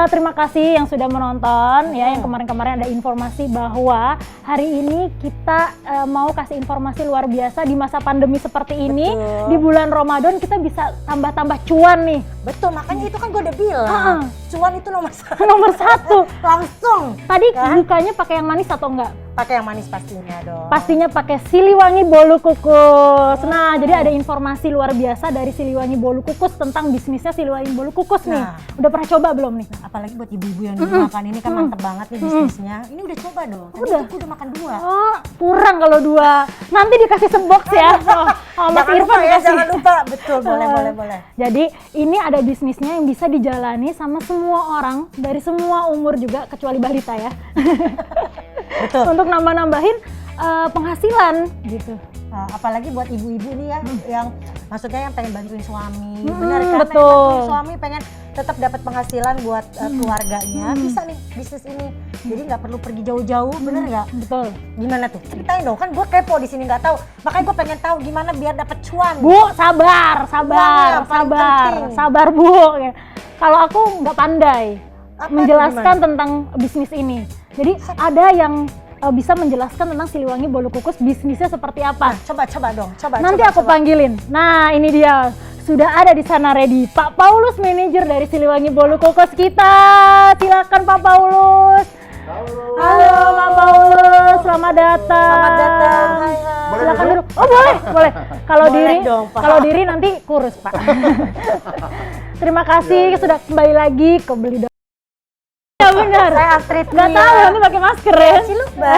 terima kasih yang sudah menonton ya. Yang kemarin-kemarin ada informasi bahwa hari ini kita mau kasih informasi luar biasa di masa pandemi seperti ini. Betul. Di bulan Ramadan kita bisa tambah-tambah cuan nih. Betul, makanya itu kan gue udah bilang. Cuan itu nomor satu. Nomor satu. Langsung. Tadi kan? bukanya pakai yang manis atau enggak? Pakai yang manis pastinya dong. Pastinya pakai Siliwangi Bolu Kukus. Nah, jadi ada informasi luar biasa dari Siliwangi Bolu Kukus tentang bisnisnya Siliwangi Bolu Kukus nih. Udah pernah coba belum nih? Apalagi buat ibu-ibu yang dulu makan ini kan mantep banget nih bisnisnya. Ini udah coba dong. Tadi Udah. tuh gue udah makan 2. Oh, kurang kalau 2. Nanti dikasih sebox ya. Oh, Mas Jangan Irfan lupa ya, dikasih. jangan lupa. Betul, boleh. Jadi ini ada bisnisnya yang bisa dijalani sama semua orang dari semua umur juga kecuali balita ya. Betul. Untuk nambah-nambahin penghasilan gitu. Apalagi buat ibu-ibu nih ya, yang maksudnya yang pengen bantuin suami, benar kan? Betul. Pengen bantuin suami, pengen tetap dapat penghasilan buat keluarganya, bisa nih bisnis ini. Jadi nggak perlu pergi jauh-jauh, bener nggak? Betul. Gimana tuh? Ceritain dong, kan gue kepo di sini nggak tahu, makanya gue pengen tahu gimana biar dapat cuan. Bu, sabar, Yang paling penting. sabar Bu. Kalau aku nggak pandai Apa menjelaskan tuh, tentang bisnis ini. Jadi ada yang bisa menjelaskan tentang Siliwangi Bolu Kukus bisnisnya seperti apa. Coba dong, coba. Nanti aku panggilin. Nah, ini dia. Sudah ada di sana ready. Pak Paulus, manajer dari Siliwangi Bolu Kukus kita. Silakan Pak Paulus. Halo Pak Paulus, selamat datang. Selamat datang. Hai. Silakan duduk. Oh, boleh. Kalau Boleh diri, dong, Pak. kalau diri nanti kurus, Pak. Terima kasih sudah kembali lagi ke Beli Dong. Ya benar. Saya Astrid. Nggak tahu nanti pakai masker ya. Ciluba.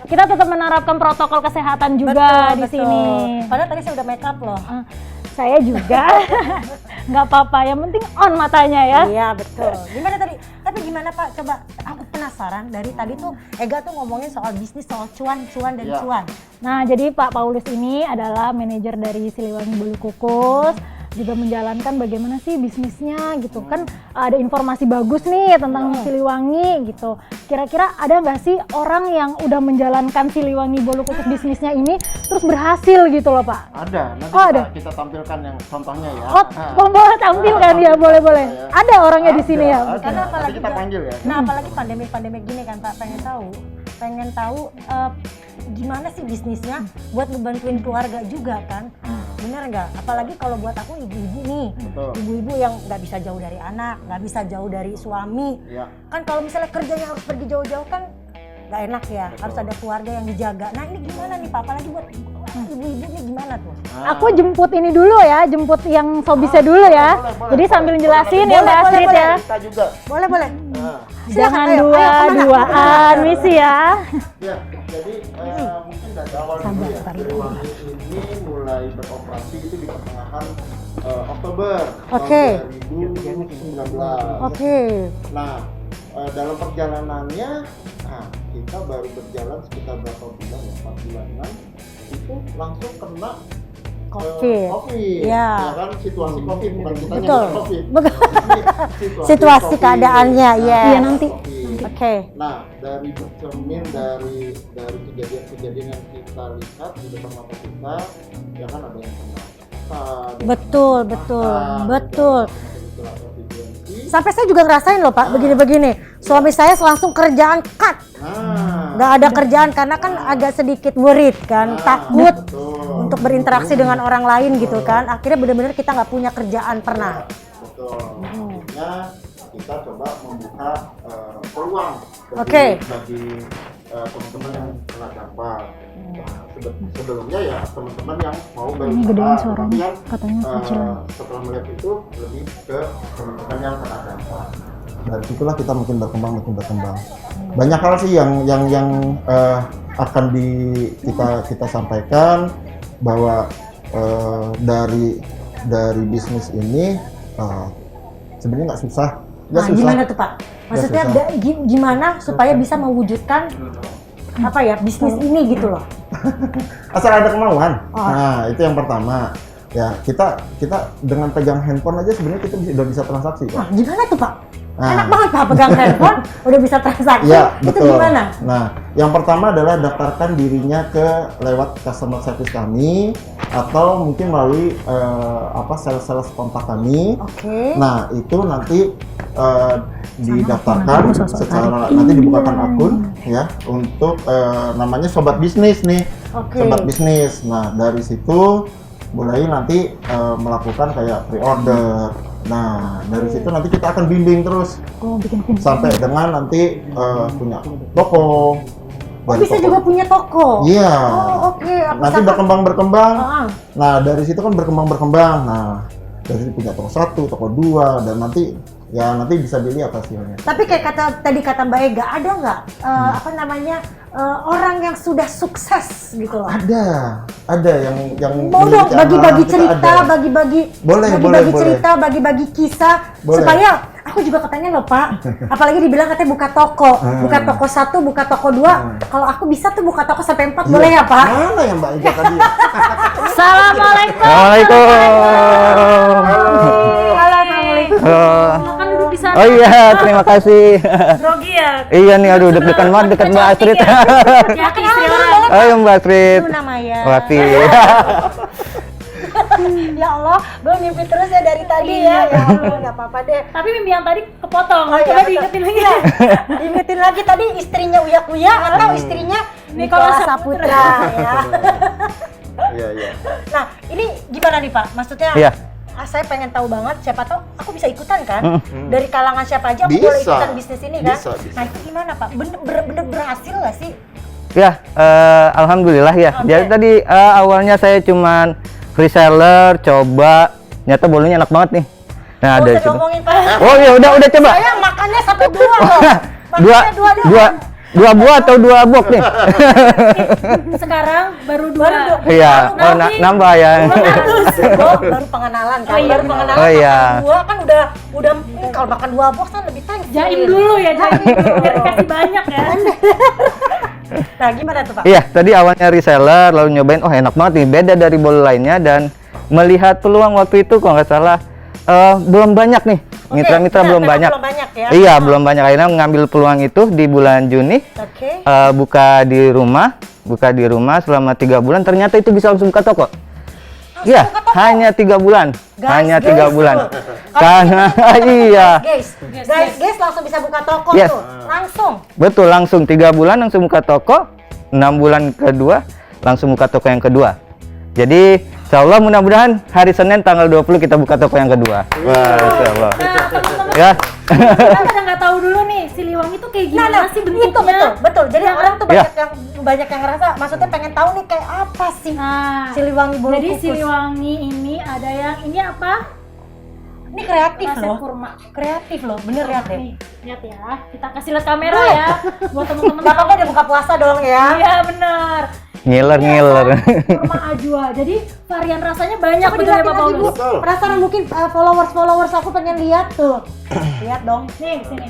Kita tetap menerapkan protokol kesehatan juga di sini. Padahal tadi saya udah make up loh. Saya juga. Nggak apa-apa, yang penting on matanya ya. Iya betul. Gimana tadi? Tapi gimana Pak? Coba aku penasaran dari tadi tuh Ega tuh ngomongin soal bisnis, soal cuan dan cuan. Nah, jadi Pak Paulus ini adalah manajer dari Siliwangi Bolu Kukus. Juga menjalankan bagaimana sih bisnisnya gitu kan, ada informasi bagus nih tentang Siliwangi gitu. Kira-kira ada nggak sih orang yang udah menjalankan Siliwangi Bolu Kukus bisnisnya ini terus berhasil gitu loh Pak? Ada, nanti ada. kita tampilkan yang contohnya ya. Oh, boleh tampilkan ya, boleh. Ada orangnya di sini ya. Ada. Karena Nanti apalagi kita panggil ya. Nah, apalagi pandemi gini kan Pak, pengen tahu gimana sih bisnisnya buat ngebantuin keluarga juga kan. Bener nggak? Apalagi kalau buat aku ibu-ibu nih, Betul. ibu-ibu yang nggak bisa jauh dari anak, nggak bisa jauh dari suami. Ya. Kan kalau misalnya kerjanya harus pergi jauh-jauh kan nggak enak ya. Betul. Harus ada keluarga yang dijaga. Nah ini gimana nih Pak? Apalagi buat ibu-ibu nih gimana tuh? Aku jemput ini dulu ya, jemput yang sobisnya dulu ya. Boleh. Jadi sambil jelasin ya Boleh, Mbak Astrid boleh. ya. Kita juga. Boleh. Nah, Jangan Silakan, ayo, kemana? duaan misi ya. ya, jadi mungkin dari awal dulu ya. Siliwangi ini mulai beroperasi itu di pertengahan Oktober Oke. tahun 2019. Oke. Nah, dalam perjalanannya, kita baru berjalan sekitar berapa bulan ya, 4 bulanan, itu langsung kena Covid. ya Ya. kan, situasi Covid, bukan kita Betul. nyebut Covid. Ini situasi Covid. keadaannya, ya. Iya, nanti. Covid. Oke. Nah, dari bercermin dari kejadian-kejadian yang kita lihat di depan mata kita, ya kan ada yang kena Betul. Sampai saya juga ngerasain loh Pak, begini-begini. Suami saya langsung kerjaan cut. Nggak ada kerjaan karena kan agak sedikit worried kan, takut untuk berinteraksi dengan orang lain gitu kan. Akhirnya benar-benar kita nggak punya kerjaan pernah. Betul. Akhirnya kita coba membuka peluang bagi teman-teman yang kena dampak. Nah, sebelumnya ya teman-teman yang mau Ini gedein suaranya, yang katanya kecilan. setelah melihat itu lebih ke teman-teman yang kena dampak. Dari situlah kita makin berkembang. Banyak hal sih yang akan kita sampaikan bahwa dari bisnis ini sebenarnya nggak susah. Nah, gimana tuh Pak? Maksudnya gimana supaya bisa mewujudkan bisnis ini gitu loh? Asal ada kemauan. Nah, itu yang pertama. Ya, kita dengan pegang handphone aja sebenarnya kita udah bisa transaksi, Pak. Nah, gimana tuh Pak? Nah. Enak banget Pak, pegang handphone udah bisa transaksi. Iya, Itu betul. gimana? Nah, yang pertama adalah daftarkan dirinya lewat customer service kami atau mungkin melalui sales kontak kami. Oke. Nah, itu nanti didaftarkan secara nanti dibukakan akun ya untuk namanya sobat bisnis nih. Oke. Sobat bisnis. Nah, dari situ mulai nanti melakukan kayak pre-order. Nah, dari situ nanti kita akan bimbing terus sampai dengan nanti punya toko. Oh, bisa juga punya toko? Iya. Oh, oke. Nanti berkembang. Ah. Nah, dari situ kan berkembang. Nah, dari situ punya toko 1, toko 2, dan nanti bisa dilihat hasilnya. Tapi kayak tadi kata Mbak Ega, ada nggak orang yang sudah sukses gitu loh? Ada yang Mau dong memiliki bagi-bagi anak, cerita, kita ada. bagi-bagi Boleh. cerita, bagi-bagi kisah, Boleh. supaya aku juga kepengen loh Pak. Apalagi dibilang katanya buka toko 1, buka toko 2. Kalau aku bisa tuh buka toko sampai 4, boleh ya Pak? Mana yang Mbak Ega tadi? Assalamualaikum. Assalamualaikum. Halo, assalamualaikum. Kan duduk di sana. Oh iya, terima kasih. Grogi ya. Iya nih, aduh deg-degan banget deket Mbak Astrid. Ya, istri orang. Ayo Mbak Astrid. Itu namanya. Wati. Ya Allah, gue mimpi terus ya dari tadi ya. Ya Allah, nggak apa-apa deh. Tapi mimpi yang tadi kepotong. Oh, iya, Coba betul. diingetin lagi. Diingetin lagi tadi istrinya Uya atau istrinya Nicholas Saputra ya. Iya. Nah, ini gimana nih Pak? Maksudnya Iya. saya pengen tahu banget, siapa tahu aku bisa ikutan kan? Dari kalangan siapa aja aku Bisa. boleh ikutan bisnis ini kan? Bisa. Nah, itu gimana Pak? Bener berhasil nggak sih? Ya, alhamdulillah ya. Oke. Jadi tadi awalnya saya cuman reseller, coba, ternyata bolunya enak banget nih. Nah, Nggak dari usah situ. diomongin Pak. Oh iya, udah coba. Saya makannya sampai 2 loh. Dua, Makannya dua buah atau 2 box nih? Sekarang baru 2. Iya, oh, nambah ya. Baru pengenalan kan? Oh, iya. Baru pengenalan Oh, iya. makan 2 kan udah kalau makan 2 box kan lebih thanks. Jaim dulu ya, jaim dulu. Biar dikasih banyak ya. Nah, gimana tuh Pak? Iya, tadi awalnya reseller, lalu nyobain, oh enak banget nih, beda dari bolu lainnya, dan melihat peluang waktu itu kalau nggak salah belum banyak nih, Oke, mitra-mitra benar, belum memang banyak. belum banyak ya? Iya, belum banyak. Akhirnya mengambil peluang itu di bulan Juni, Oke. buka di rumah selama 3 bulan, ternyata itu bisa langsung buka toko. Iya, buka toko? hanya 3 bulan, Guys, hanya guys, 3 bulan. tuh. Karena iya, Guys langsung bisa buka toko Yes. tuh, langsung. betul, langsung 3 bulan langsung buka toko, 6 bulan kedua langsung buka toko yang kedua. Jadi insya Allah mudah-mudahan hari Senin tanggal 20 kita buka toko yang kedua. Wah, insya Allah. Nah, teman-teman, Ya, kita pada nggak tahu dulu nih Siliwangi tuh kayak gimana sih bentuknya. Itu betul. Jadi orang tuh Ya. banyak yang ngerasa, maksudnya pengen tahu nih kayak apa sih Nah, Siliwangi bolu jadi kukus. Siliwangi ini ada yang ini apa? Ini kreatif Nasi loh. kurma. Kreatif loh, bener ya deh. Nih, lihat ya. Kita kasih lihat kamera ya buat teman-teman. Gak apa-apa udah buka puasa dong ya. Iya benar. ngiler. Kurma ajwa. Jadi varian rasanya banyak Coba betul ya dilihatin Pak lagi Bu. Paulus. Betul. Penasaran mungkin followers aku pengen lihat tuh. Lihat dong Nih sini.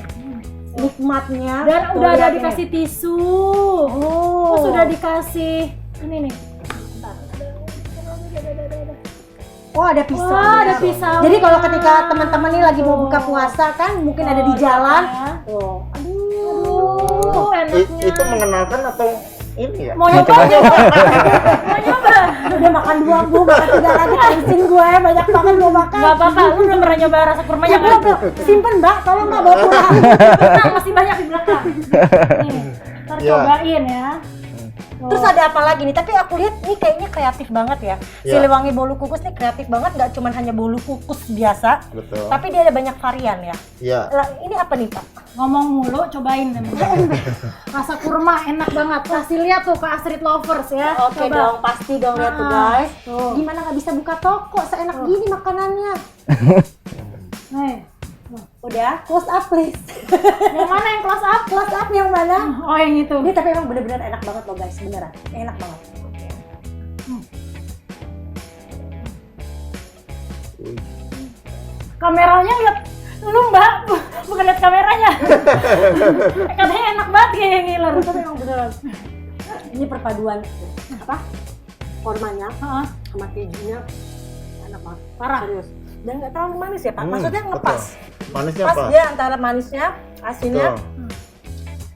nikmatnya. Dan Tuh, udah ada lihat ini. dikasih tisu. Oh. Oh, sudah dikasih ini nih. Oh, ada pisau. Wah, ada pisau. Jadi kalau ketika teman-teman nih lagi mau buka puasa kan, mungkin ada di jalan. ya. Tuh. Aduh, enaknya. Itu mengenalkan atau ini ya? Mau nyoba? coba. Mau nyoba? Udah makan 2 Bu, makan 3 lagi tensin gue, banyak banget mau makan. Gak apa-apa, lu belum pernah nyoba rasa kurmanya Ya belum, kan? belum. Simpen Mbak, tolong Mbak bawa pulang. Tenang, masih banyak di belakang. Nih, ntar Ya. cobain ya. Terus ada apa lagi nih? Tapi aku lihat ini kayaknya kreatif banget ya. Ya. Siliwangi bolu kukus nih kreatif banget, nggak cuma hanya bolu kukus biasa, Betul. tapi dia ada banyak varian ya. Iya. Lah, ini apa nih Pak? Ngomong mulu, cobain temen-temen. Rasa kurma enak banget. Kasih lihat tuh ke Astrid Lovers ya. Oke Coba. dong, pasti dong lihat tuh Ah, guys. tuh. Gimana nggak bisa buka toko seenak gini makanannya? Nih. Udah, close up please. Yang mana yang close up? Close up yang mana? Oh, yang itu. Ini tapi emang bener-bener enak banget loh guys, beneran. Enak banget. Kameranya lihat lu Mbak, bukan lihat kameranya. Katanya enak banget kayak ngiler. Tapi emang beneran. Ini perpaduan apa? Kormanya Heeh. sama kejunya enak banget. Parah. Serius. Dan nggak terlalu manis ya Pak, maksudnya ngepas. Manisnya Pas apa? dia antara manisnya, asinnya. Betul.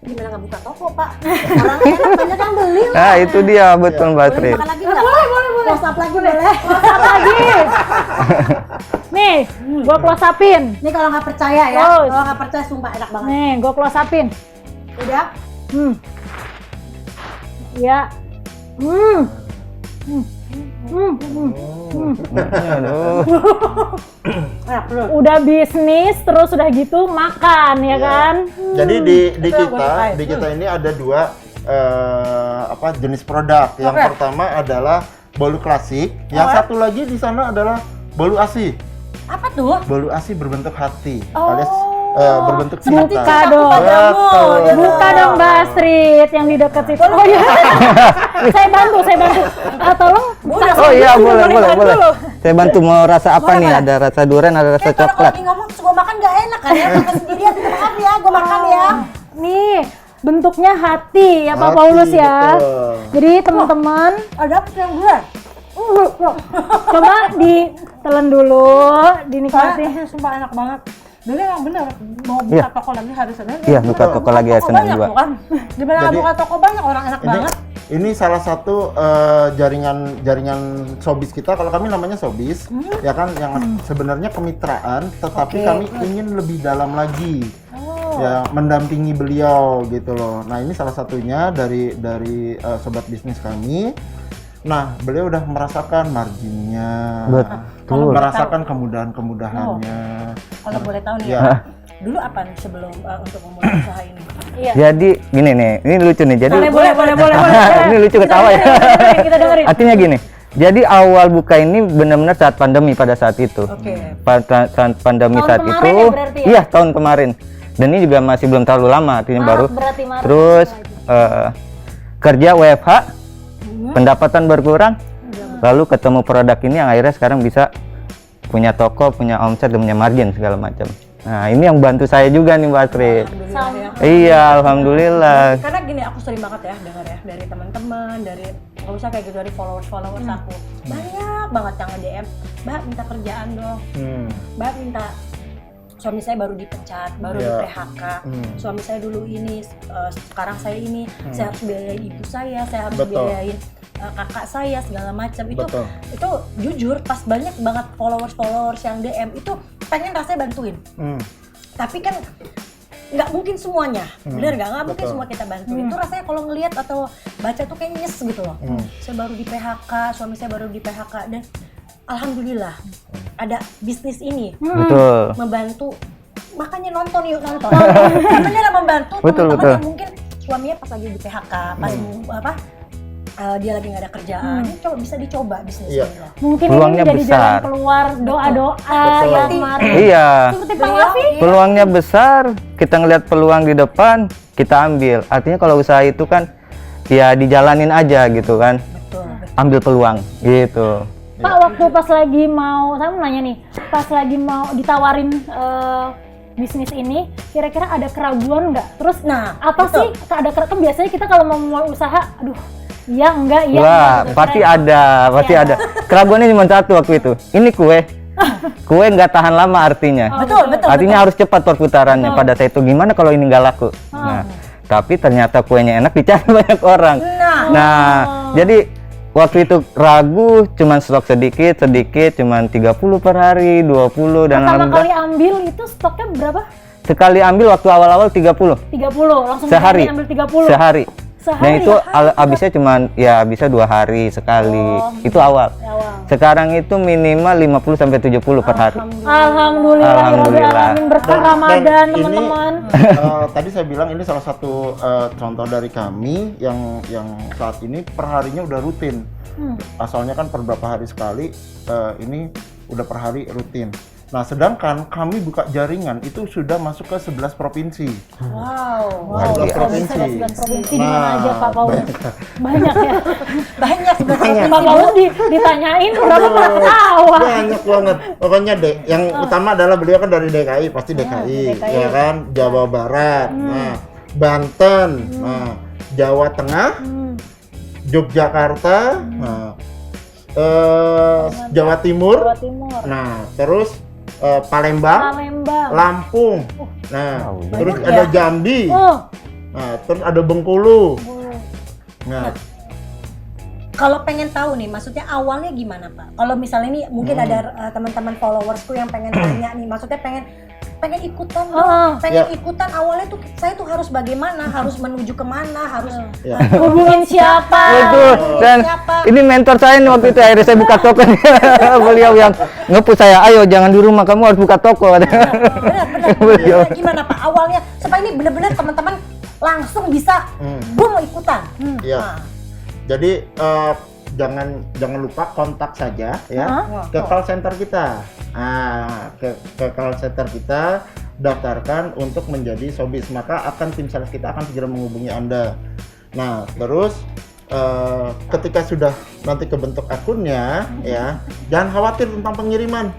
Gimana nggak buka toko, Pak? Orang enak banyak yang beli lah. Nah, itu dia betul Mbak Tri. Boleh makan lagi nggak? Boleh. Close up lagi boleh. Close up lagi. Nih, gua close upin. Ini kalau nggak percaya ya, Close. kalau nggak percaya sumpah enak banget. Nih, gua close upin. Udah? Ya. Aduh. Enak bener. Udah bisnis terus udah gitu makan ya kan. Jadi di Itu yang gua kita sukai. di kita ini ada dua jenis produk. Yang Oke. pertama adalah bolu klasik, yang Oh. satu lagi di sana adalah bolu asi. Apa tuh? Bolu asi berbentuk hati, Oh. alias berbentuk Seperti cinta. Buka cintaku dong. padamu. Betul. Buka dong Mbak Astrid yang di dekat situ. Oh iya. saya bantu. Tolong. Udah, Oh iya, boleh. bantu loh. Saya bantu mau rasa apa Boleh, nih? boleh. Ada rasa durian, ada rasa Kayak kalau coklat. lagi ngomong terus gue makan gak enak kan ya, makan sendirian, maaf ya, gue makan ya. Nih, bentuknya hati ya Pak Hati, Paulus ya. betul. Jadi teman-teman Ada apa yang gue? coba ditelan dulu, dinikmati. Sumpah enak banget. Dulu yang bener, mau buka Iya. toko lagi hari Senin. Iya, buka toko lagi hari Senin banyak juga. tuh kan. Gimana nggak Jadi- buka toko banyak, orang enak Ini banget. ini salah satu jaringan Sobis kita. Kalau kami namanya Sobis, ya kan, yang sebenarnya kemitraan, tetapi Oke. kami ingin lebih dalam lagi. Oh. Ya, mendampingi beliau gitu loh. Nah, ini salah satunya dari sobat bisnis kami. Nah, beliau udah merasakan marginnya, Betul. merasakan kemudahan-kemudahannya. Kalau boleh tahu nih Ya. ya, dulu apa nih sebelum untuk memulai usaha ini? Iya. Jadi gini nih, ini lucu nih. Jadi Boleh. ini lucu ketawa ya. Kita dengerin. Artinya gini. Jadi awal buka ini benar-benar saat pandemi pada saat itu. Oke. Saat pandemi Tahun saat kemarin itu. ya berarti ya? Iya, tahun kemarin. Dan ini juga masih belum terlalu lama, artinya baru. Berarti Maret. Terus kerja WFH, pendapatan berkurang. Lalu ketemu produk ini yang akhirnya sekarang bisa punya toko, punya omset, dan punya margin segala macam. Nah, ini yang bantu saya juga nih Mbak Astrid. Alhamdulillah ya. Iya, alhamdulillah. Karena gini, aku sering banget ya dengar ya dari teman-teman, dari nggak usah kayak gitu, dari followers aku banyak banget yang nge-DM, Mbak minta kerjaan dong, Mbak minta, suami saya baru dipecat, baru Iya. di PHK, suami saya dulu ini, sekarang saya ini, saya harus biayain ibu saya harus Betul. biayain kakak saya segala macam. Betul. Itu jujur pas banyak banget followers yang DM itu pengen rasanya bantuin, tapi kan nggak mungkin semuanya, bener nggak mungkin betul. semua kita bantuin. Itu rasanya kalau ngelihat atau baca tuh kayak nyes gitu loh. Saya baru di PHK, suami saya baru di PHK, dan alhamdulillah ada bisnis ini Betul. membantu. Makanya nonton yuk, nonton. Beneran membantu Betul, teman-teman betul. yang mungkin suaminya pas lagi di PHK, pas dia lagi nggak ada kerjaan. Ini coba bisa dicoba bisnis Iya. ini loh. Mungkin Peluangnya ini menjadi besar. jalan keluar doa-doa Betul. ya kemarin. Iya. Seperti Pak Wafi. Peluangnya besar, kita ngelihat peluang di depan, kita ambil. Artinya kalau usaha itu kan ya dijalanin aja gitu kan. Betul. Ambil peluang gitu. Pak, waktu pas lagi mau, saya mau nanya nih, pas lagi mau ditawarin bisnis ini, kira-kira ada keraguan nggak? Terus Nah, apa betul. sih? Ada kan biasanya kita kalau mau mulai usaha, aduh, iya enggak, iya. Wah, enggak, gitu. pasti Kira- ada, pasti ada. Keraguannya cuma satu waktu itu. Ini kue nggak tahan lama artinya. Betul. Artinya harus cepat perputarannya. Pada saat itu gimana kalau ini nggak laku? Nah, tapi ternyata kuenya enak dicari banyak orang. Nah, jadi waktu itu ragu, cuman stok sedikit, cuman 30 per hari, 20 dan Pertama kali alhamdulillah. ambil itu stoknya berapa? Sekali ambil waktu awal-awal 30 30, langsung sehari. berani ambil 30. Sehari. Sehari Dan itu ya? habisnya cuman ya bisa 2 hari sekali. Itu awal. Awal. Sekarang itu minimal 50 sampai 70 per hari. Alhamdulillah, Alhamdulillah. berkah Dan Ramadan ini, teman-teman. tadi saya bilang ini salah satu contoh dari kami yang saat ini perharinya udah rutin. Asalnya kan per berapa hari sekali, ini udah per hari rutin. Nah, sedangkan kami buka jaringan itu sudah masuk ke 11 provinsi. Wow. 11 provinsi. Bisa 11 provinsi di mana Nah, aja Pak Paulus? Banyak ya. Banyak sebenarnya. Pak Paulus ditanyain berapa ketawa. Banyak banget. Pokoknya yang utama adalah beliau kan dari DKI, pasti DKI, ya kan, Jawa Barat, nah, Banten, nah, Jawa Tengah, Yogyakarta, nah, Jawa Timur, Jawa Timur. nah, terus Palembang, Lampung. Nah, terus ada Jambi. Nah, terus ada Bengkulu. Nah, kalau pengen tahu nih, maksudnya awalnya gimana Pak? Kalau misalnya ini mungkin ada teman-teman followersku yang pengen tanya nih, maksudnya pengen ikutan dong, ikutan awalnya tuh saya tuh harus bagaimana, harus menuju kemana, harus hubungin siapa? Betul. Dan ini mentor saya nih waktu itu akhirnya saya buka toko nih. Beliau yang nge-push saya, ayo jangan di rumah, kamu harus buka toko. Benar. Gimana Pak awalnya supaya ini benar-benar teman-teman langsung bisa, gue mau ikutan. Iya. Jadi jangan lupa kontak saja ya ke call center kita. Ke call center kita, daftarkan untuk menjadi showbiz, maka tim sales kita akan segera menghubungi Anda. Nah, terus ketika sudah nanti kebentuk akunnya ya, jangan khawatir tentang pengiriman.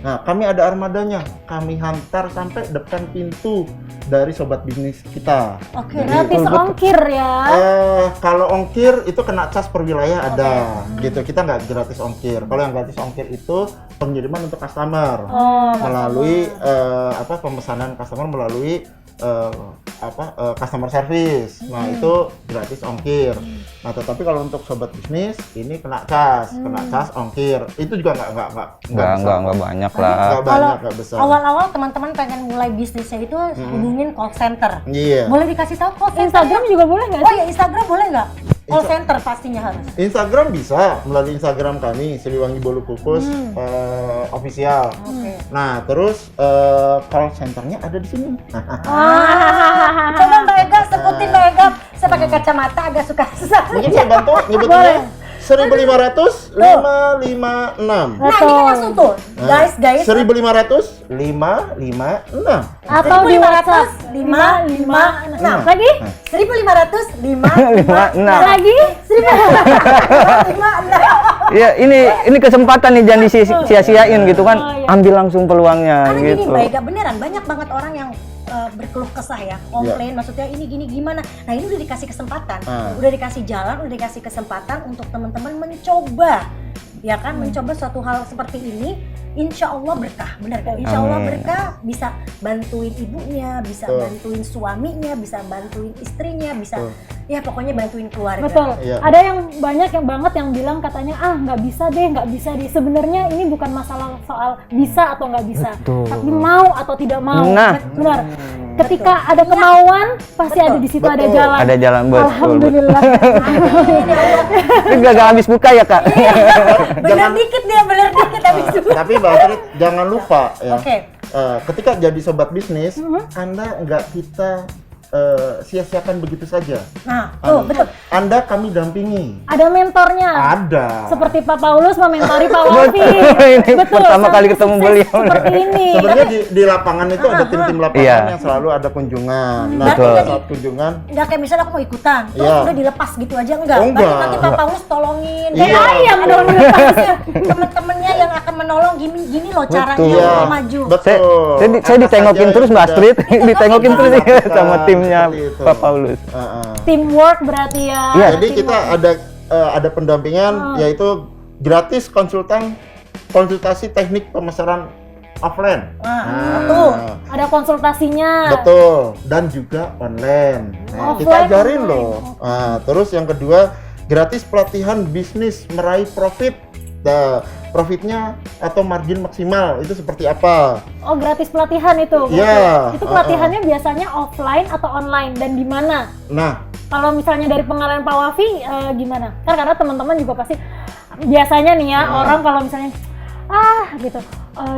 Nah, kami ada armadanya, kami hantar sampai depan pintu dari sobat bisnis kita. Oke, gratis ongkir ya. Kalau ongkir itu kena cas per wilayah ada, gitu. Kita nggak gratis ongkir. Kalau yang gratis ongkir itu pengiriman untuk customer melalui pemesanan customer melalui customer service. Nah, itu gratis ongkir. Nah, tetapi kalau untuk sobat bisnis ini kena cas ongkir. Itu juga nggak banyak lah. Nggak besar. Awal-awal teman-teman pengen mulai bisnisnya itu hubungin call center. Iya. Boleh dikasih tahu call center? Instagram juga boleh nggak sih? Oh ya, Instagram boleh nggak? Call center pastinya harus. Instagram bisa melalui Instagram kami Siliwangi Bolu Kukus official. Nah, terus call centernya ada di sini. Coba Mbak Ega sebutin Mbak Ega. Saya pakai kacamata agak susah. Mungkin saya bantu nyebutinnya. 1500 556. Nah, ini kan langsung tuh. Guys. 1500 556. Atau di WhatsApp 556. lagi 1500 556. lagi 556. Iya, ini kesempatan nih, jangan disia-siain gitu kan. Ambil langsung peluangnya Karena gini gitu. Mbak Ega, beneran banyak banget orang yang berkeluh kesah ya, komplain, maksudnya ini gini gimana. Nah, ini udah dikasih kesempatan, udah dikasih jalan, udah dikasih kesempatan untuk teman-teman mencoba, ya kan, mencoba suatu hal seperti ini. Insya Allah berkah, benar kan? Insya Allah berkah, bisa bantuin ibunya, bisa bantuin suaminya, bisa bantuin istrinya, bisa ya pokoknya bantuin keluarga. Betul. Ada yang banyak yang banget yang bilang katanya nggak bisa deh. Sebenarnya ini bukan masalah soal bisa atau nggak bisa, tapi mau atau tidak mau. Nah. Benar. Ketika ada kemauan, pasti ada di situ ada jalan. Ada jalan, betul. Alhamdulillah. Ini gak habis buka ya, Kak? Bener dikit habis itu. Tapi Mbak Astrid, jangan lupa ya. Oke. Ketika jadi sobat bisnis, Anda nggak kita sia-siakan begitu saja. Nah, tuh betul. Anda kami dampingi. Ada mentornya. Ada. Seperti Pak Paulus mementori Pak Wafi. Ini pertama kali ketemu beliau. Seperti ini. Sebenarnya di lapangan itu ada tim-tim lapangan yang selalu ada kunjungan. Nah, pada saat kunjungan, nggak kayak misalnya aku mau ikutan, terus udah dilepas gitu aja enggak. Oh, enggak. Nanti Pak Paulus tolongin. Iya. Ayam dong dilepasnya. Temen-temennya yang akan menolong gini loh caranya Iya, maju. betul. Saya ditengokin terus Mbak Astrid, ditengokin terus sama timnya Seperti itu. Pak Paulus. Teamwork berarti ya. Iya. Jadi kita ada pendampingan, yaitu gratis konsultasi teknik pemesanan offline. Tuh. Ada konsultasinya. Betul, dan juga online. Nah, kita Offline, ajarin online. loh. Terus yang kedua, gratis pelatihan bisnis meraih profit. Nah, profitnya atau margin maksimal itu seperti apa? Oh, gratis pelatihan itu. Iya. Itu pelatihannya biasanya offline atau online dan di mana? Nah, Kalau misalnya dari pengalaman Pak Wafi gimana? Kan karena teman-teman juga pasti biasanya nih ya orang kalau misalnya gitu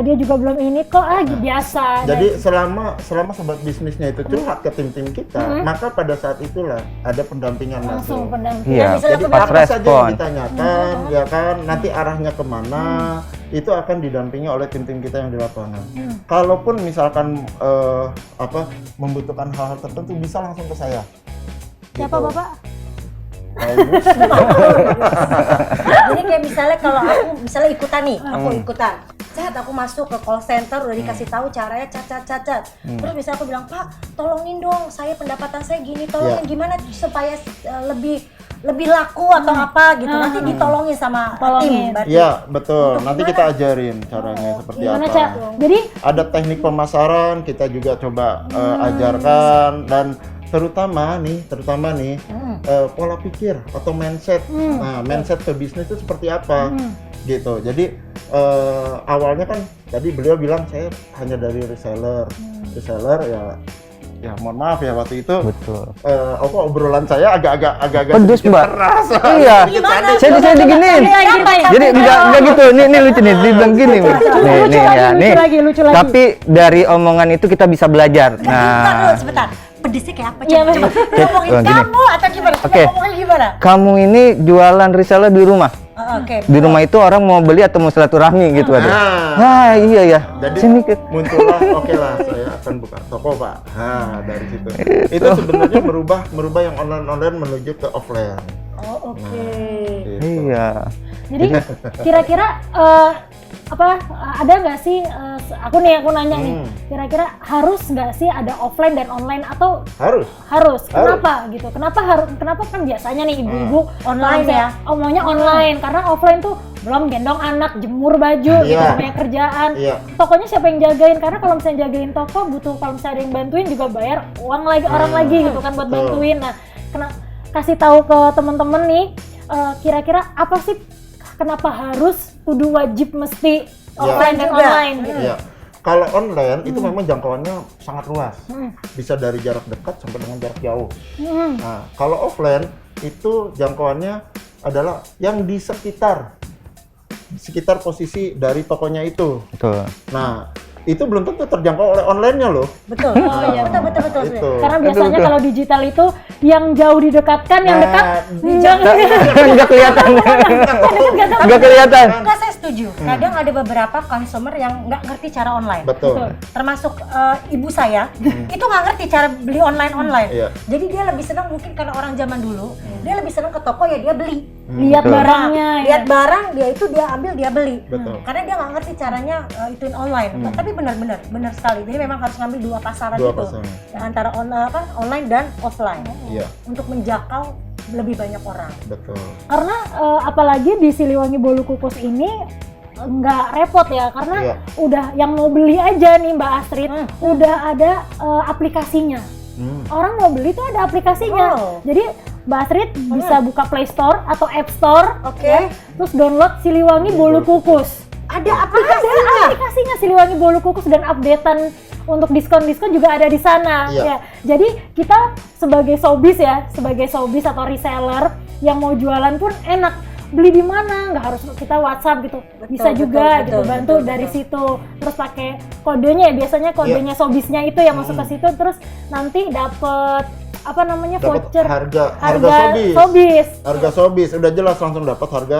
dia juga belum ini kok biasa. jadi selama sobat bisnisnya itu curhat ke tim-tim kita, maka pada saat itulah ada pendampingan langsung masuk. pendampingan. Iya, Jadi pas apa saja yang respon. ditanyakan, ya kan, nanti arahnya kemana, itu akan didampingi oleh tim-tim kita yang di lapangan. Kalaupun misalkan membutuhkan hal-hal tertentu, bisa langsung ke saya. Siapa Gitu. Bapak? Paulus. Jadi kayak misalnya kalau aku misalnya ikutan nih, aku ikutan. Aku masuk ke call center udah dikasih tahu caranya cacat. Terus misalnya aku bilang, "Pak, tolongin dong, saya pendapatan saya gini, tolongin gimana supaya lebih lebih laku atau apa gitu. Nanti ditolongin sama tim. berarti. Iya, betul. Nanti kita ajarin caranya seperti Gimana, apa. Ca? Jadi Ada teknik pemasaran kita juga coba ajarkan, dan terutama nih pola pikir atau mindset. Nah, mindset ke bisnis itu seperti apa gitu. Jadi awalnya kan tadi beliau bilang saya hanya dari reseller ya mohon maaf ya waktu itu Betul. obrolan saya agak Pedes, sedikit Mbak. keras. Iya. Sedikit sadis. Saya diginiin. Jadi enggak gitu. Ini lucu nih, dibilang gini, Mbak. Lucu lagi, lucu lagi. Tapi dari omongan itu kita bisa belajar. Bentar Nah, dulu, sebentar. Pedesnya kayak apa? Iya, Coba, betul. coba. Ngomongin Oh, gini. kamu atau gimana? Coba Oke. ngomongin gimana? kamu ini jualan reseller di rumah. Oke. Di rumah itu orang mau beli atau mau silaturahmi gitu ada. Ah, iya ya. Jadi Saya mikir, muncullah, oke lah saya akan buka toko Pak. Nah dari situ itu sebenarnya merubah yang online menuju ke offline. Oh, oke. Gitu. iya. Jadi kira-kira ada nggak sih aku nanya nih, kira-kira harus nggak sih ada offline dan online atau Harus. kenapa gitu, kenapa kan biasanya nih ibu-ibu Online kalau ya? maunya online karena offline tuh belum gendong anak, jemur baju gitu, Iya. banyak kerjaan, Iya. tokonya siapa yang jagain, karena kalau misalnya jagain toko butuh, kalau misalnya ada yang bantuin juga bayar uang lagi orang lagi gitu kan buat betul. bantuin. Nah kasih tahu ke temen-temen nih, kira-kira apa sih kenapa harus kudu wajib mesti offline dan juga. online gitu. Iya. Kalau online itu memang jangkauannya sangat luas. Bisa dari jarak dekat sampai dengan jarak jauh. Nah, kalau offline itu jangkauannya adalah yang di sekitar posisi dari tokonya itu. Betul. Nah, itu belum tentu terjangkau oleh online-nya loh. Betul. iya. Betul. Itu. Karena biasanya Aduh. kalau digital itu yang jauh didekatkan, yang Nah, dekat Enggak kelihatan. Enggak kelihatan. Enggak, saya setuju. Kadang ada beberapa consumer yang nggak ngerti cara online. Betul. Termasuk ibu saya, itu nggak ngerti cara beli online. Iya. Jadi dia lebih senang, mungkin karena orang zaman dulu, dia lebih senang ke toko ya dia beli. lihat Betul. barangnya ya. Lihat barang dia itu dia ambil dia beli. Betul. Karena dia nggak ngerti caranya ituin online. Tapi benar sekali. Jadi memang harus ngambil dua pasaran Dua itu, pasaran. antara online dan offline, Iya, untuk menjangkau lebih banyak orang. betul. Karena apalagi di Siliwangi Bolu Kukus ini nggak repot ya, karena Iya. udah yang mau beli aja nih Mbak Astrid, udah ada aplikasinya. Orang mau beli tuh ada aplikasinya. Oh. Jadi Mbak Astrid bisa buka Play Store atau App Store, Oke. ya, terus download Siliwangi Bolu Kukus. Ada Ada aplikasinya. aplikasinya Siliwangi Bolu Kukus, dan updatean untuk diskon-diskon juga ada di sana. Iya. Ya. Jadi kita sebagai showbiz atau reseller yang mau jualan pun enak. Beli di mana? Nggak harus kita WhatsApp gitu. Bisa juga gitu, bantu dari situ. Terus pakai kodenya ya, biasanya kodenya showbiznya itu yang masuk ke situ, terus nanti dapet Dapat voucher harga showbiz. Harga showbiz udah jelas, langsung dapat harga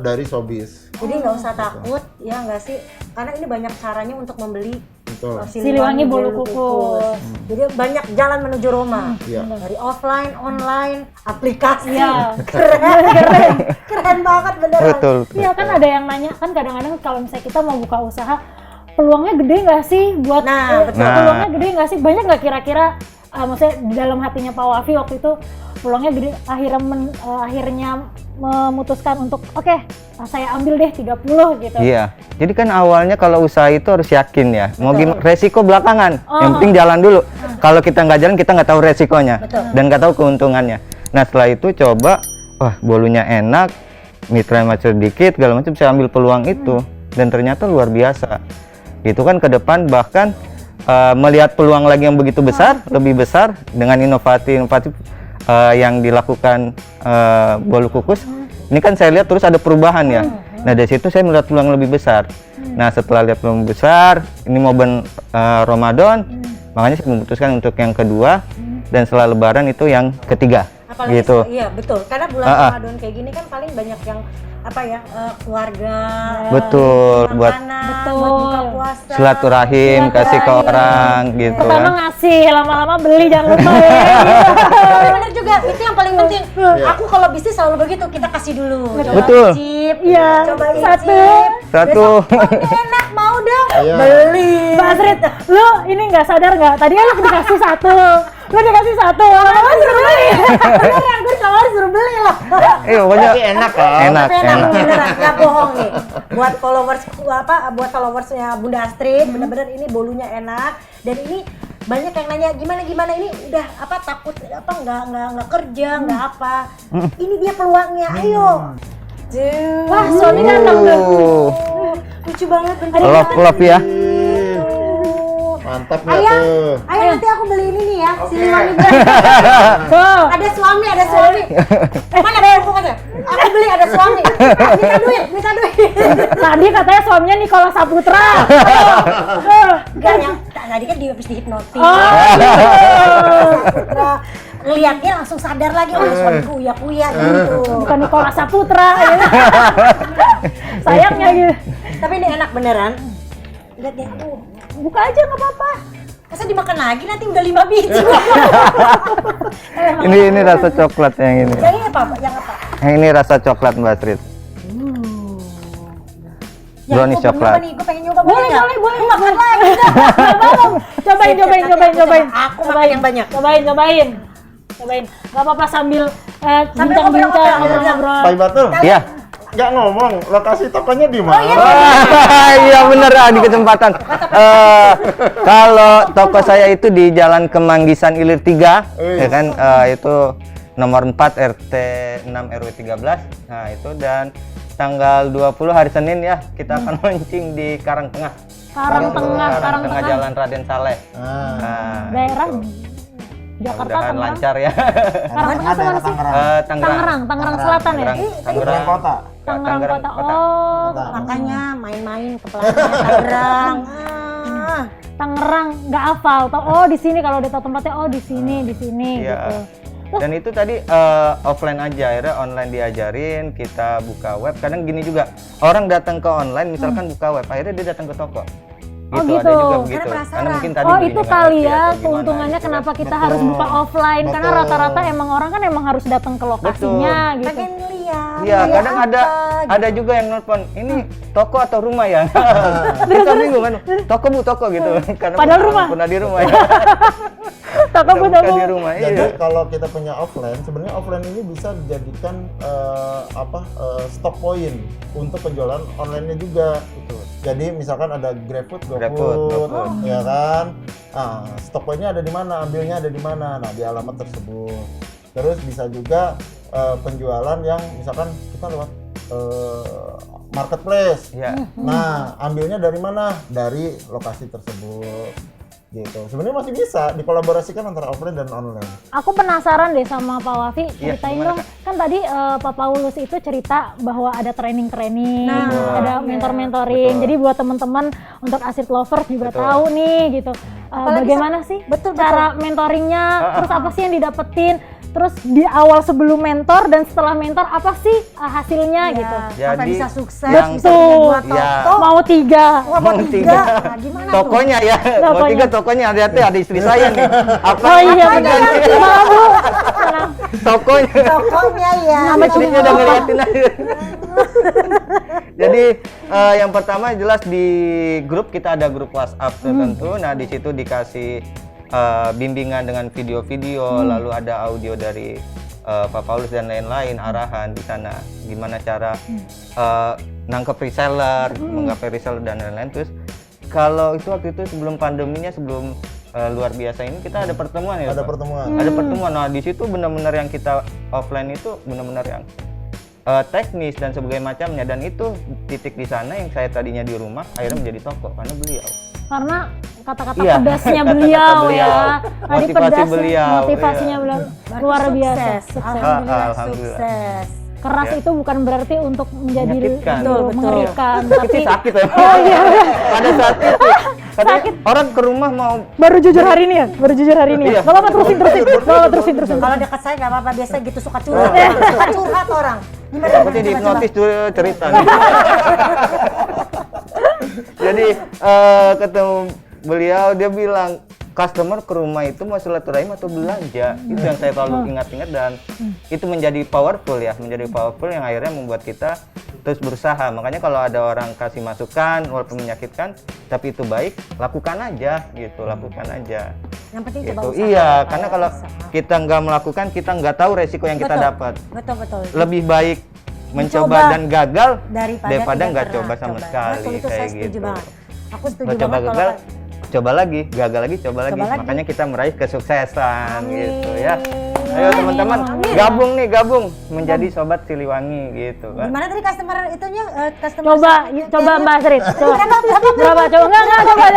dari showbiz. Jadi nggak usah takut, ya nggak sih? Karena ini banyak caranya untuk membeli Betul. Siliwangi Bolu Kukus. Jadi banyak jalan menuju Roma. Iya. Dari offline, online, aplikasi. Iya. Keren banget beneran. Betul. Iya kan, ada yang nanya kan kadang-kadang kalau misalnya kita mau buka usaha, peluangnya gede nggak sih buat Nah, betul. peluangnya gede nggak sih, banyak nggak kira-kira, maksudnya di dalam hatinya Pak Wafi waktu itu peluangnya gede, akhirnya memutuskan untuk oke, saya ambil deh 30 gitu. Iya. Jadi kan awalnya kalau usaha itu harus yakin ya. Mau gimana, resiko belakangan. Yang penting jalan dulu. Kalau kita nggak jalan, kita nggak tahu resikonya dan nggak tahu keuntungannya. Nah setelah itu coba, wah bolunya enak, mitra macam sedikit, segala macam, saya ambil peluang itu dan ternyata luar biasa. Itu kan ke depan bahkan melihat peluang lagi yang begitu besar, lebih besar dengan inovatif yang dilakukan Bolu Kukus. Ini kan saya lihat terus ada perubahan ya. Nah dari situ saya melihat peluang lebih besar. Nah setelah lihat peluang besar, ini momen Ramadan, makanya saya memutuskan untuk yang kedua, dan setelah Lebaran itu yang ketiga. Apalagi Gitu. iya betul. Karena bulan Ramadan kayak gini kan paling banyak yang keluarga. Betul, buat makanan, Betul. buat buka puasa. silaturahim, kasih ke orang gitu Pertama kan. ngasih, lama-lama beli, jangan lupa ya. Tapi bener juga, itu yang paling penting. Aku kalau bisnis selalu begitu, kita kasih dulu. Coba Betul. icip, Iya, coba satu. icip. Satu. Besok, "Oh, ini enak, mau dong. Iya. Beli. Mbak Astrid, lu ini nggak sadar nggak? Tadi lu dikasih satu, Gue dikasih satu, lama-lama disuruh beli. Beneran, gue sama disuruh beli loh. Iya, pokoknya Tapi enak kan? enak, Enak, enak. beneran, nggak bohong nih. Buat followersnya Bunda Astrid, bener-bener ini bolunya enak. Dan ini banyak yang nanya gimana ini udah apa takut apa nggak kerja nggak apa. Ini dia peluangnya, ayo. Duh. Wah, suami datang tuh. Lucu banget bentar. Love ya. Mantap nggak Ayah, tuh? ayah nanti aku beli ini nih ya, Oke. Siliwangi. Tuh. Ada suami. Mana bayar pokoknya? Aku beli ada suami. Minta duit. Tadi katanya suaminya Nikola Saputra. Enggak yang tadi kan dia habis dihipnotis. Oh. Nah, ngeliatnya langsung sadar lagi, oh suamiku uya-uya gitu. Bukan Nikola Saputra. Sayangnya gitu. Tapi ini enak beneran. Lihat deh, Buka aja nggak apa-apa. masa dimakan lagi nanti udah 5 biji. Ini rasa coklat yang ini. Yang ini apa? Yang apa? Yang ini rasa coklat Mbak Astrid. Brownies gua coklat. Nih, gue pengen nyoba. Boleh. Lu makan lagi. Cobain. Aku makan yang banyak. Cobain. Gak apa-apa sambil Sambil bincang-bincang, ngobrol-ngobrol. ngobrol-ngobrol. Pak Batul, Iya. nggak ngomong lokasi tokonya di mana? Iya bener di kesempatan. Kalau toko saya itu di Jalan Kemanggisan Ilir 3, ya kan, itu nomor 4 RT 6 RW 13. Nah, itu dan tanggal 20 hari Senin ya, kita akan launching di Karangtengah. Karangtengah Jalan Raden Saleh. Ah, Daerah Jakarta, Mudah-mudahan Tangerang. lancar ya. Karangtengah sama sih? Tangerang Selatan ya? Tangerang Kota. Tangerang Kota. Kota. Oh, Makanya main-main ke Pelabuhan Tangerang. Tangerang nggak hafal. Oh di sini kalau udah tahu tempatnya. Oh di sini Iya. gitu. Dan itu tadi offline aja, akhirnya online diajarin, kita buka web. Kadang gini juga, orang datang ke online, misalkan buka web, akhirnya dia datang ke toko. Oh, Gitu, gitu. ada juga Karena begitu. penasaran. Karena mungkin tadi Oh belinya itu nggak kali ngerti ya atau gimana, keuntungannya gitu kenapa kan. kita harus buka offline karena Betul. rata-rata emang orang kan emang harus datang ke lokasinya gitu. Pengen lihat. Iya, kayak kadang apa, ada juga yang nelpon, ini toko atau rumah ya? Kita bingung kan, toko gitu. Karena Padahal rumah. pernah di rumah ya. Toko bu Bukan toko. di rumah, Jadi iya. kalau kita punya offline, sebenarnya offline ini bisa dijadikan stock point untuk penjualan online-nya juga gitu. Jadi misalkan ada GrabFood, GoFood, GoFood. ya kan? Nah, stock point-nya ada di mana, ambilnya ada di mana. Nah, di alamat tersebut. Terus bisa juga penjualan yang misalkan kita lewat marketplace. Iya. Nah, ambilnya dari mana? Dari lokasi tersebut. Gitu. Sebenarnya masih bisa dikolaborasikan antara offline dan online. Aku penasaran deh sama Pak Wafi, Iya, ceritain gimana, dong. Kan tadi Pak Paulus itu cerita bahwa ada training-training, ada mentor-mentoring. Jadi buat teman-teman untuk Astrid Lovers juga Betul. tahu nih gitu. Bagaimana sih cara mentoringnya, terus apa sih yang didapetin? Terus di awal sebelum mentor dan setelah mentor apa sih hasilnya gitu? Sampai Jadi, bisa sukses, yang- bisa punya 2 Iya. toko. Mau 3. Mau 3. Nah, gimana tuh? Tokonya ya, mau Tokonya. 3 tokonya, hati-hati ada istri saya nih. Apa? Oh iya apa benar. ganti? Maaf Bu. Tokonya. Tokonya ya. Istrinya udah ngeliatin aja. Jadi yang pertama jelas di grup kita ada grup WhatsApp tertentu. Nah di situ dikasih bimbingan dengan video-video, lalu ada audio dari Pak Paulus dan lain-lain, arahan di sana gimana cara nangkep reseller, menggapai reseller dan lain-lain. Terus kalau itu waktu itu sebelum pandeminya, sebelum luar biasa ini kita ada pertemuan ya. Ada Pak? pertemuan. Ada pertemuan. Nah di situ benar-benar yang kita offline itu benar-benar yang teknis dan sebagainya macamnya, dan itu titik di sana yang saya tadinya di rumah akhirnya menjadi toko karena beliau. Karena kata-kata Iya. pedasnya Kata-kata beliau beliau. ya. Tadi Motivasi pedasnya, beliau, motivasinya iya. beliau Berarti luar biasa. sukses. Sukses. Alhamdulillah Alhamdulillah. sukses. Keras Ya. itu bukan berarti untuk menjadi Menyakitkan. betul, Betul. mengerikan, Sakit tapi sih sakit ya. Oh iya. Pada saat itu katanya orang ke rumah mau Baru jujur hari ini ya? Baru jujur hari ini ya? Iya. Gak apa-apa, terusin. Gak apa-apa, terusin. Kalau dekat saya nggak apa-apa, biasa gitu suka curhat. Suka curhat orang. Gimana? seperti di hipnotis tuh cerita nih. Jadi ketemu beliau, dia bilang customer ke rumah itu mau silaturahim atau belanja. Itu yang saya selalu ingat-ingat dan itu menjadi powerful yang akhirnya membuat kita terus berusaha. Makanya kalau ada orang kasih masukan walaupun menyakitkan tapi itu baik, lakukan aja gitu, lakukan aja. Yang penting Gitu. coba usaha. Iya, Pak, karena ya, kalau usaha. kita nggak melakukan, kita nggak tahu resiko yang kita Betul. dapat. Betul. Lebih baik mencoba Mencoba dan gagal daripada daripada tidak nggak pernah coba sama sekali. Betul, itu kayak saya setuju gitu. banget. Aku setuju Kalau coba banget gagal, kalau coba lagi, gagal lagi, coba lagi. lagi. Makanya kita meraih kesuksesan Amin. gitu ya. Ayo teman-teman, gabung menjadi sobat Siliwangi gitu kan. gimana tadi customer itunya customer Coba Mbak Astrid. Coba. Enggak, coba.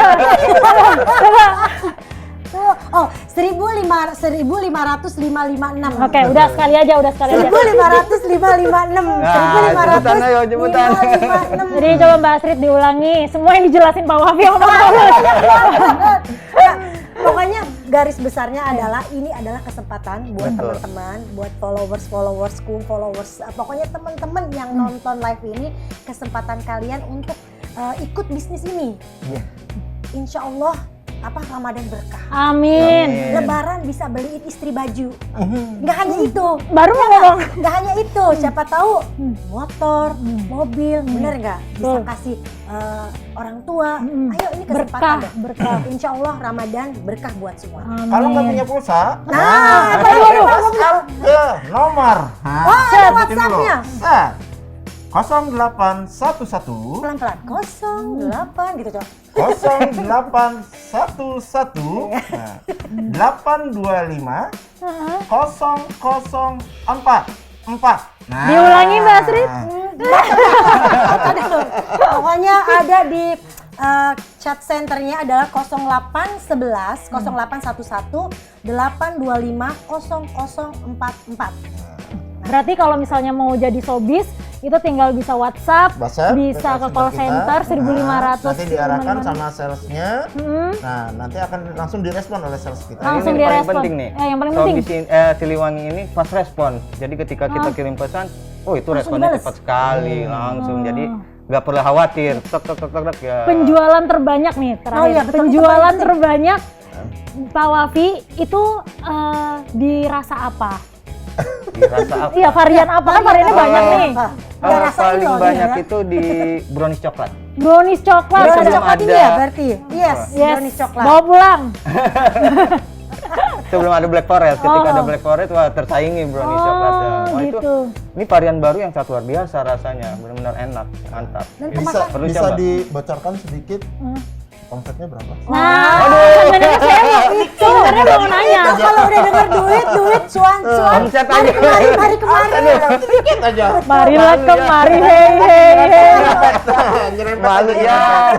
Oh, 1500-556. Oke, udah sekali aja. 1500-556. Cepetan ayo, cepetan. 1556. Jadi coba Mbak Astrid diulangi. Semua yang dijelasin Pak Wafi sama Pak Paulus. Nah, pokoknya garis besarnya adalah ini adalah kesempatan buat Betul. teman-teman, buat followersku, pokoknya teman-teman yang nonton live ini, kesempatan kalian untuk ikut bisnis ini. Iya. Insya Allah Ramadan berkah. Amin. Lebaran bisa beliin istri baju. Nggak hanya itu. Baru mau ngomong. Nggak hanya itu. Siapa tahu motor, mobil, bener nggak? Bisa Betul. kasih orang tua. Ayo ini Berkah, kesempatan deh. berkah. Insya Allah Ramadan berkah buat semua. Kalau nggak punya pulsa, Nah, ke nomor. Wah, ada WhatsApp-nya. 0811 Pelan-pelan. 08 gitu, Cok. 0811 825 0044. Nah. Diulangi Mbak Astrid. Pokoknya ada di chat centernya adalah 0811 0811 825 0044. Berarti kalau misalnya mau jadi sobis, itu tinggal bisa WhatsApp, bisa ke call center 1500. Nanti diarahkan sama salesnya. Nah, nanti akan langsung direspon oleh sales kita. Langsung Ini yang paling direspon. penting nih. Yang paling penting. Siliwangi ini fast respon. Jadi ketika kita kirim pesan, itu responnya dibales. cepat sekali, langsung. Jadi nggak perlu khawatir. Tek ya. Penjualan terbanyak nih terakhir. Oh iya, betul, Penjualan itu terbanyak Pak Wafi itu dirasa apa? Dirasa apa? Iya, varian apa? Kan variannya banyak nih. Udah rasain Paling loh, banyak ya. itu di brownies coklat. Brownies coklat. Brownies Sebelum coklat ini ada- ya berarti? Yes, Yes, brownies coklat. bawa pulang. Sebelum ada Black Forest, ketika Oh. ada Black Forest, wah tersaingi brownies coklatnya. Wah, gitu. Ini varian baru yang sangat luar biasa rasanya, benar-benar enak, mantap. Dan Bisa kemasan Perlu bisa coba. dibocorkan sedikit omsetnya berapa? Nah, sebenarnya saya mau itu. Sebenarnya mau nanya. itu kalau udah denger duit, cuan. Omset Hari aja. kemarin. Sedikit aja. Marilah kemari, hei. Malu ya.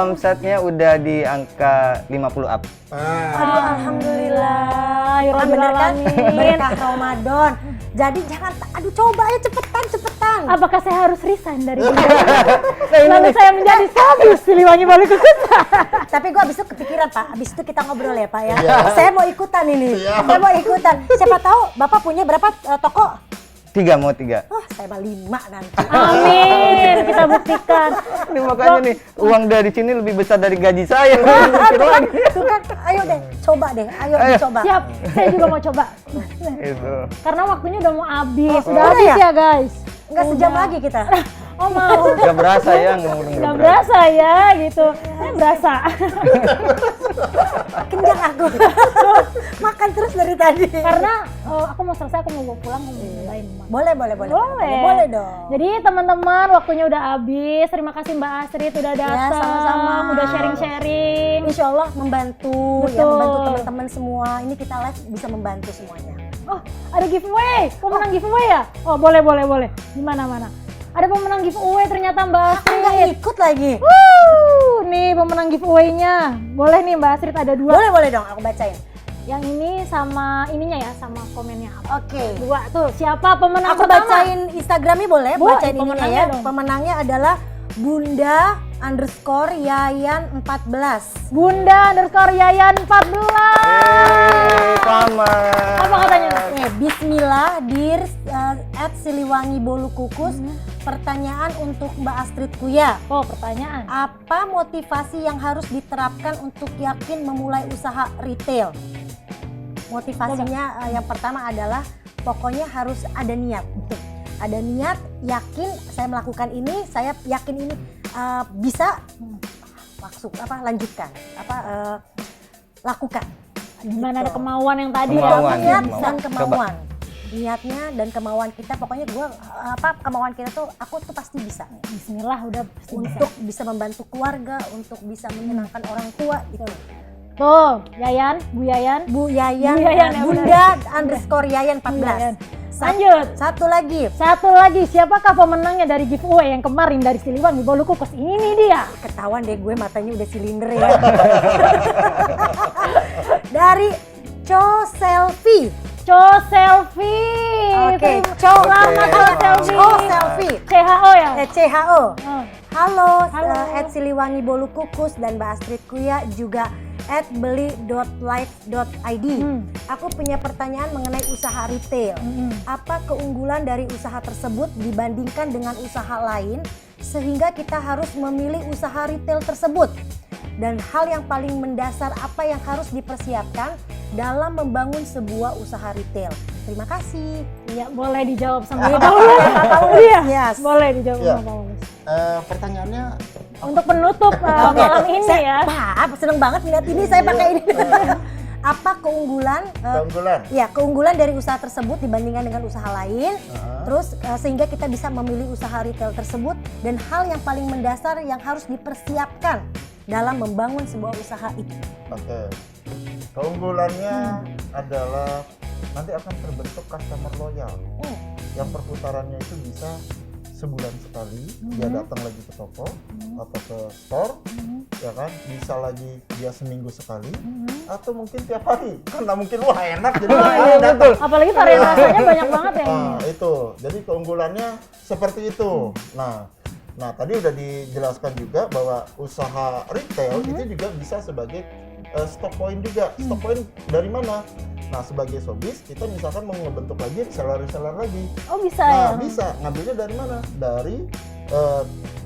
Omsetnya udah di angka 50 up. Aduh, alhamdulillah. Ya Rabbil Bener kan? Alamin. Berkah Ramadan. Jadi jangan, coba ya cepetan. Apakah saya harus resign dari ini? Lalu saya menjadi sobis Siliwangi Bulukukus. Tapi gua abis itu kepikiran Pak, abis itu kita ngobrol ya Pak ya. Iya. Saya mau ikutan ini. Siap. Saya mau ikutan. Siapa tahu Bapak punya berapa toko? 3 mau 3. Wah, saya mah 5 nanti. Amin, kita buktikan. Ini makanya nih, uang dari sini lebih besar dari gaji saya. Mikir lagi. Tuh kan, ayo deh, coba deh, ayo Ayo. coba. Siap, saya juga mau coba. Itu. Karena waktunya udah mau habis. Oh, Udah udah habis ya? ya guys. Enggak sejam lagi kita. Oh mau. Gak berasa ya ngomong Nggak berasa ya gitu. Saya berasa. Kenyang aku. Makan terus dari tadi. Karena aku mau selesai, aku mau bawa pulang, aku mau nyobain. Boleh. Boleh dong. Jadi teman-teman, waktunya udah habis. Terima kasih Mbak Astrid udah datang, sama-sama. udah sharing-sharing. Insya Allah membantu, ya Betul. membantu teman-teman semua. Ini kita live bisa membantu semuanya. Oh, ada giveaway. Pemenang giveaway ya? Oh, boleh. Di mana-mana? Ada pemenang giveaway ternyata Mbak Aku Astrid. nggak ikut lagi. Nih pemenang giveaway-nya. Boleh nih Mbak Astrid, ada 2. Boleh dong, aku bacain. Yang ini sama ininya ya, sama komennya apa? Oke. 2 tuh. Siapa pemenang Aku pertama? bacain Instagramnya boleh? Boleh, Bacain ininya pemenangnya ya. dong. Pemenangnya adalah Bunda_Yayan 14. Bunda_Yayan 14. Sama. Apa katanya? Bismillah dir @Siliwangi Bulukukus pertanyaan untuk Mbak Astrid Kuya. Oh, pertanyaan. Apa motivasi yang harus diterapkan untuk yakin memulai usaha retail? Motivasinya yang pertama adalah pokoknya harus ada niat. Ada niat, yakin saya melakukan ini, saya yakin ini bisa lanjutkan, lakukan. Gimana ada kemauan yang tadi Kemauan, ya? Niat kemauan. dan kemauan. Niatnya dan kemauan kita, pokoknya kemauan kita tuh aku tuh pasti bisa. Bismillah udah pasti bisa. Untuk bisa membantu keluarga, untuk bisa menyenangkan orang tua gitu. Tuh, Yayan, Bu Yayan. Bu Yayan, Bu Yayan, ya Bunda _ Yayan 14. Bu Yayan. Lanjut. Satu lagi. Satu lagi, siapakah pemenangnya dari giveaway yang kemarin dari Siliwangi Bolu Kukus? Ini dia. Ketahuan deh gue matanya udah silinder ya. Dari Co Selfie. Co Selfie. Oke, Selamat Co Selfie. Co Selfie. CHO ya? CHO. Oh. Halo, Halo. @Siliwangi Bolu Kukus dan Mbak Astrid Kuya, juga @beli.life.id. Aku punya pertanyaan mengenai usaha retail. Apa keunggulan dari usaha tersebut dibandingkan dengan usaha lain sehingga kita harus memilih usaha retail tersebut? Dan hal yang paling mendasar apa yang harus dipersiapkan dalam membangun sebuah usaha retail? Terima kasih. Iya, boleh dijawab sama Pak Paulus. Iya, Yes. boleh dijawab Iya. sama Pak Paulus. Pertanyaannya Untuk penutup malam ini ya. Pak, seneng banget lihat ini, saya pakai ini. Apa keunggulan? Keunggulan dari usaha tersebut dibandingkan dengan usaha lain. Terus sehingga kita bisa memilih usaha retail tersebut, dan hal yang paling mendasar yang harus dipersiapkan dalam membangun sebuah usaha itu. Oke. Keunggulannya adalah nanti akan terbentuk customer loyal. Yang perputarannya itu bisa sebulan sekali, dia datang lagi ke toko atau ke store, ya kan? Bisa lagi dia seminggu sekali, atau mungkin tiap hari. Kan nggak mungkin wah enak jadi datang. Apalagi varian rasanya banyak banget ya. Nah, itu. Jadi keunggulannya seperti itu. Nah, tadi udah dijelaskan juga bahwa usaha retail itu juga bisa sebagai stock point juga. Stock point dari mana? Nah, sebagai showbiz kita misalkan mau ngebentuk lagi reseller lagi. Oh, bisa Nah, ya. bisa. Ngambilnya dari mana? Dari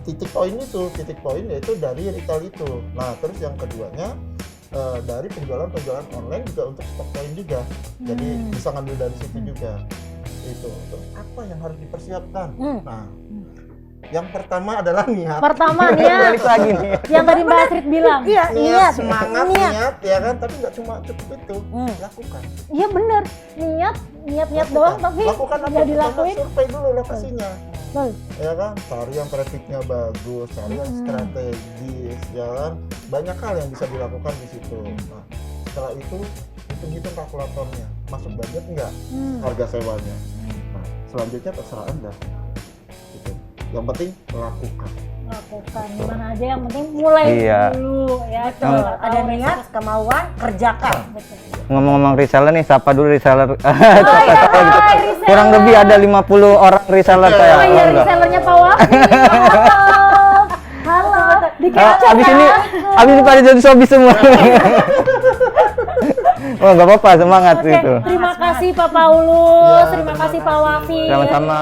titik poin itu. Titik poin yaitu dari retail itu. Nah, terus yang keduanya dari penjualan online juga untuk stock point juga. Jadi bisa ngambil dari situ juga. Itu. Terus apa yang harus dipersiapkan? Nah, yang pertama adalah niat. Pertama niat. Balik lagi nih. Yang tadi Mbak Astrid bilang. Iya, niat, semangat, niat. niat, ya kan? Tapi nggak cuma cukup itu, lakukan. Iya bener. Niat doang tapi lakukan apa? nggak dilakuin. Survei dulu lokasinya. Betul. Ya kan, cari yang trafficnya bagus, cari yang strategis, ya kan. Banyak hal yang bisa dilakukan di situ. Nah, setelah itu hitung-hitung kalkulatornya, masuk budget nggak harga sewanya. Nah, selanjutnya terserah Anda. Gitu. Yang penting lakukan. Lakukan gimana aja, yang penting mulai dulu ya. Betul. Ada niat, kemauan, kerjakan. Betul. Ngomong-ngomong reseller nih, sapa dulu reseller. reseller. Kurang lebih ada 50 orang reseller saya. Oh iya, Oh, enggak. resellernya Pak Wafi. Halo. Abis ini pada jadi showbiz semua. Oh, nggak apa-apa, semangat Oke, itu. terima kasih Pak Paulus, terima kasih Pak Wafi. Sama-sama.